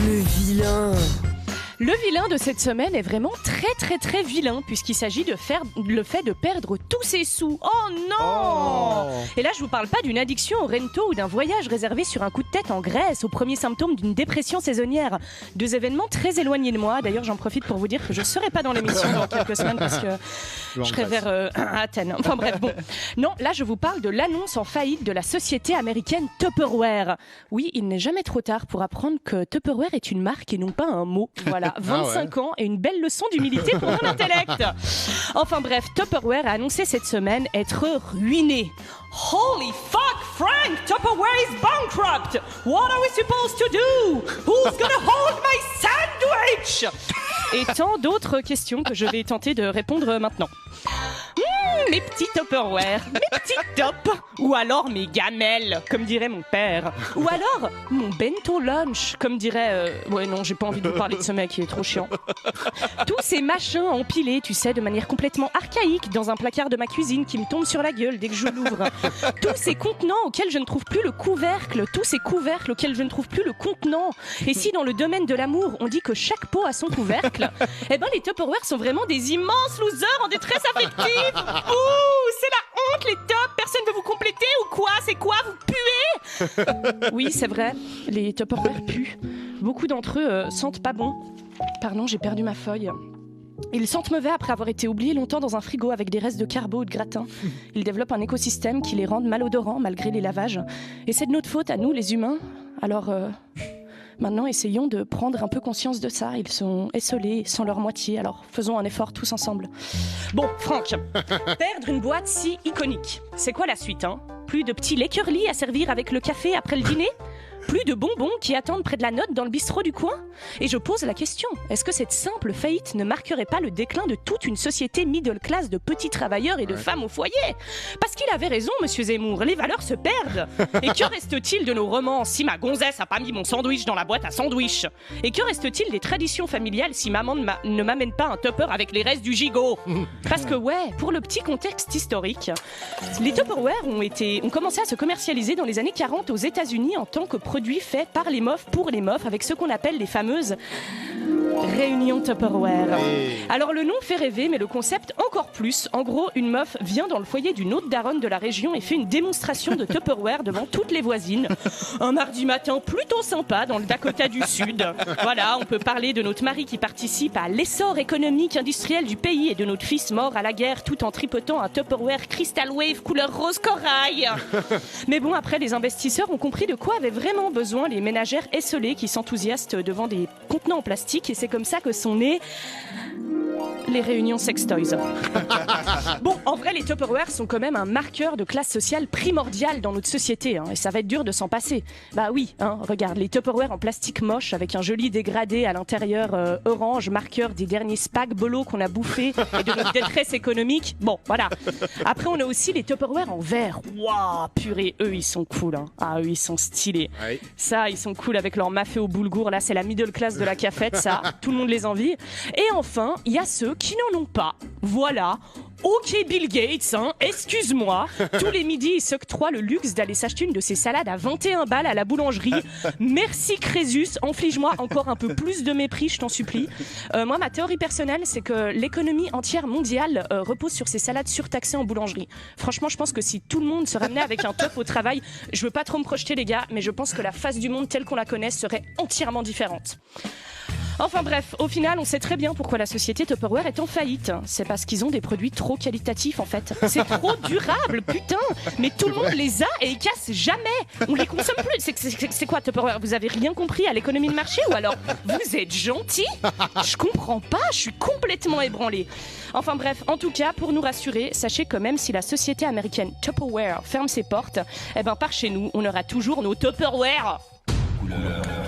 Le vilain. Le vilain de cette semaine est vraiment très vilain puisqu'il s'agit de faire le fait de perdre tous ses sous. Oh non! Et là, je vous parle pas d'une addiction au rento ou d'un voyage réservé sur un coup de tête en Grèce, au premier symptôme d'une dépression saisonnière. Deux événements très éloignés de moi. D'ailleurs, j'en profite pour vous dire que je serai pas dans l'émission dans quelques semaines parce que je serai vers Athènes. Enfin bref, bon. Non, là, je vous parle de l'annonce en faillite de la société américaine Tupperware. Oui, il n'est jamais trop tard pour apprendre que Tupperware est une marque et non pas un mot. Voilà. 25 ans et une belle leçon d'humilité pour mon intellect. Enfin bref, Tupperware a annoncé cette semaine être ruiné. Holy fuck, Frank! Tupperware is bankrupt! What are we supposed to do? Who's gonna hold my sandwich? Et tant d'autres questions que je vais tenter de répondre maintenant. Mes petits Tupperware, mes petits tops, ou alors mes gamelles, comme dirait mon père, ou alors mon bento lunch, comme dirait... Ouais non, j'ai pas envie de vous parler de ce mec, il est trop chiant. Tous ces machins empilés, tu sais, de manière complètement archaïque, dans un placard de ma cuisine qui me tombe sur la gueule dès que je l'ouvre. Tous ces contenants auxquels je ne trouve plus le couvercle, tous ces couvercles auxquels je ne trouve plus le contenant. Et si dans le domaine de l'amour, on dit que chaque pot a son couvercle, eh ben les Tupperware sont vraiment des immenses losers en détresse affective. Ouh, c'est la honte les tops, personne veut vous compléter ou quoi? C'est quoi, vous puez? Oui, c'est vrai, les Tupperware puent. Beaucoup d'entre eux sentent pas bon. Pardon, j'ai perdu ma feuille. Ils sentent mauvais après avoir été oubliés longtemps dans un frigo avec des restes de carbo ou de gratin. Ils développent un écosystème qui les rend malodorants malgré les lavages. Et c'est de notre faute à nous, les humains. Alors... Maintenant, essayons de prendre un peu conscience de ça. Ils sont essolés sans leur moitié, alors faisons un effort tous ensemble. Bon, Franck, perdre une boîte si iconique, c'est quoi la suite, hein? Plus de petits Lakerly à servir avec le café après le dîner? Plus de bonbons qui attendent près de la note dans le bistrot du coin? Et je pose la question, est-ce que cette simple faillite ne marquerait pas le déclin de toute une société middle class de petits travailleurs et de femmes au foyer? Parce qu'il avait raison, monsieur Zemmour, les valeurs se perdent. Et que reste-t-il de nos romans si ma gonzesse a pas mis mon sandwich dans la boîte à sandwich? Et que reste-t-il des traditions familiales si maman ne m'amène pas un tupper avec les restes du gigot? Parce que ouais, pour le petit contexte historique, les Tupperware ont commencé à se commercialiser dans les années 40 aux États-Unis en tant que produits faits par les meufs pour les meufs avec ce qu'on appelle les fameuses réunions Tupperware. Alors le nom fait rêver mais le concept encore plus. En gros, une meuf vient dans le foyer d'une autre daronne de la région et fait une démonstration de Tupperware devant toutes les voisines. Un mardi matin plutôt sympa dans le Dakota du Sud. Voilà, on peut parler de notre mari qui participe à l'essor économique industriel du pays et de notre fils mort à la guerre tout en tripotant un Tupperware Crystal Wave couleur rose corail. Mais bon, après les investisseurs ont compris de quoi avaient vraiment besoin les ménagères esselées qui s'enthousiastent devant des contenants en plastique et c'est comme ça que sont nées les réunions sextoys. Bon, en vrai, les Tupperware sont quand même un marqueur de classe sociale primordial dans notre société, hein, et ça va être dur de s'en passer. Bah oui, hein, regarde, les Tupperware en plastique moche avec un joli dégradé à l'intérieur orange, marqueur des derniers spags bolos qu'on a bouffés et de notre détresse économique. Bon, voilà. Après, on a aussi les Tupperware en verre. Waouh, purée, eux, ils sont cool. Hein. Ah, eux, ils sont stylés. Oui. Ça, ils sont cool avec leur mafé au boulgour. Là, c'est la middle class de la cafette, ça. Tout le monde les envie. Et enfin, il y a ceux qui n'en ont pas. Voilà. Ok Bill Gates, hein, excuse-moi. Tous les midis, il s'octroie le luxe d'aller s'acheter une de ces salades à 21 balles à la boulangerie. Merci Crésus, inflige-moi encore un peu plus de mépris, je t'en supplie. Moi, ma théorie personnelle, c'est que l'économie entière mondiale repose sur ces salades surtaxées en boulangerie. Franchement, je pense que si tout le monde se ramenait avec un top au travail, je veux pas trop me projeter les gars, mais je pense que la face du monde telle qu'on la connaît serait entièrement différente. Enfin bref, au final, on sait très bien pourquoi la société Tupperware est en faillite. C'est parce qu'ils ont des produits trop qualitatifs en fait. C'est trop durable, putain. Mais tout le monde les a et ils cassent jamais. On les consomme plus. C'est quoi Tupperware? Vous avez rien compris à l'économie de marché ou alors vous êtes gentil? Je comprends pas, je suis complètement ébranlée. Enfin bref, en tout cas, pour nous rassurer, sachez que même si la société américaine Tupperware ferme ses portes, eh ben par chez nous, on aura toujours nos Tupperware. Oulala.